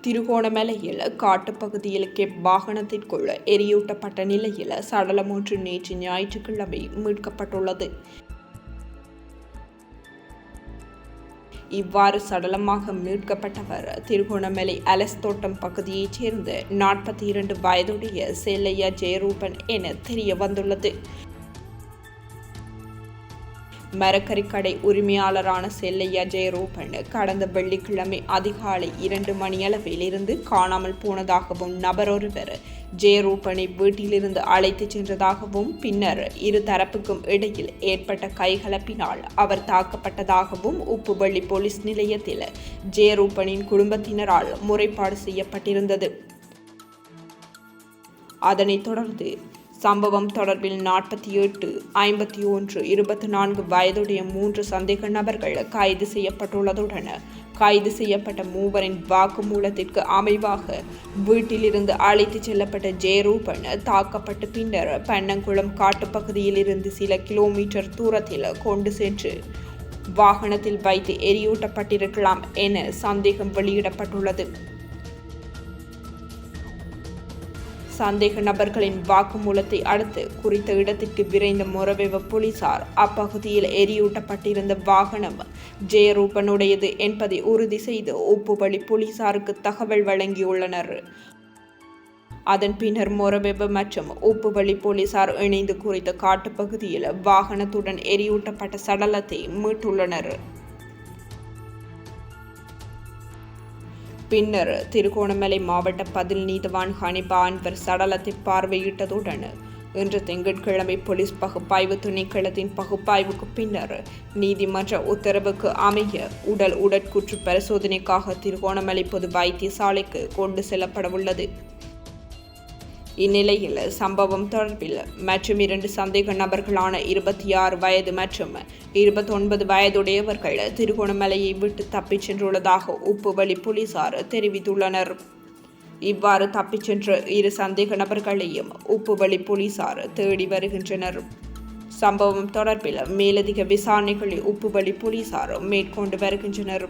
திருகோணமலையில் காட்டுப்பகுதியில் கெப் வாகனத்திற்குள் எரியூட்டப்பட்ட நிலையில் சடலம் ஒன்று நேற்று ஞாயிற்றுக்கிழமை மீட்கப்பட்டுள்ளது. இவ்வாறு சடலமாக மீட்கப்பட்டவர் திருகோணமலை அலஸ் தோட்டம் பகுதியைச் சேர்ந்த 42 வயதுடைய செல்லையா ஜெயரூபன் என தெரிய வந்துள்ளது. மரக்கறிக்கடை உரிமையாளரான செல்லையா ஜெயரூபன் கடந்த வெள்ளிக்கிழமை அதிகாலை 2 மணியளவில் இருந்து காணாமல் போனதாகவும் நபரொருவர் ஜெயரூபனை வீட்டிலிருந்து அழைத்துச் சென்றதாகவும் பின்னர் இரு தரப்புக்கும் இடையில் ஏற்பட்ட கைகலப்பினால் அவர் தாக்கப்பட்டதாகவும் உப்புவள்ளி போலீஸ் நிலையத்தில் ஜெயரூபனின் குடும்பத்தினரால் முறைப்பாடு செய்யப்பட்டிருந்தது. அதனைத் தொடர்ந்து சம்பவம் தொடர்பில் 48, 51, 24 வயதுடைய 3 சந்தேக நபர்கள் கைது செய்யப்பட்டுள்ளதுடன் கைது செய்யப்பட்ட மூவரின் வாக்குமூலத்திற்கு அமைவாக வீட்டிலிருந்து அழைத்துச் செல்லப்பட்ட ஜெயரூபன் தாக்கப்பட்டு பின்னர் பன்னங்குளம் காட்டுப்பகுதியில் இருந்து சில கிலோமீட்டர் தூரத்தில் கொண்டு சென்று வாகனத்தில் வைத்து எரியூட்டப்பட்டிருக்கலாம் என சந்தேகம் வெளியிடப்பட்டுள்ளது. சந்தேக நபர்களின் வாக்குமூலத்தை அடுத்து குறித்த இடத்திற்கு விரைந்த மொரவெவ போலீசார் அப்பகுதியில் எரியூட்டப்பட்டிருந்த வாகனம் ஜெயரூபனுடையது என்பதை உறுதி செய்து உப்புவள்ளி போலீசாருக்கு தகவல் வழங்கியுள்ளனர். அதன் பின்னர் மொரவெவ மற்றும் உப்புவள்ளி போலீசார் இணைந்து குறித்த காட்டுப்பகுதியில் வாகனத்துடன் எரியூட்டப்பட்ட சடலத்தை மீட்டுள்ளனர். பின்னர் திருகோணமலை மாவட்ட பதில் நீதவான் ஹனிபா அன்வர் சடலத்தை பார்வையிட்டதுடன் இன்று திங்கட்கிழமை போலீஸ் பகுப்பாய்வு திணைக்களத்தின் பகுப்பாய்வுக்கு பின்னர் நீதிமன்ற உத்தரவுக்கு அமைய உடல் உடற்கூற்று பரிசோதனைக்காக திருகோணமலை பொது வைத்தியசாலைக்கு கொண்டு செல்லப்படவுள்ளது. இந்நிலையில் சம்பவம் தொடர்பில் மற்றும் 2 சந்தேக நபர்களான 26 வயது மற்றும் 29 வயதுடையவர்கள் திருகோணமலையை விட்டு தப்பிச் சென்றுள்ளதாக உப்புவள்ளி போலீசார் தெரிவித்துள்ளனர். இவ்வாறு தப்பிச் சென்ற 2 சந்தேக நபர்களையும் உப்புவள்ளி போலீசார் தேடி வருகின்றனர். சம்பவம் தொடர்பில் மேலதிக விசாரணைகளை உப்புவள்ளி போலீசார் மேற்கொண்டு வருகின்றனர்.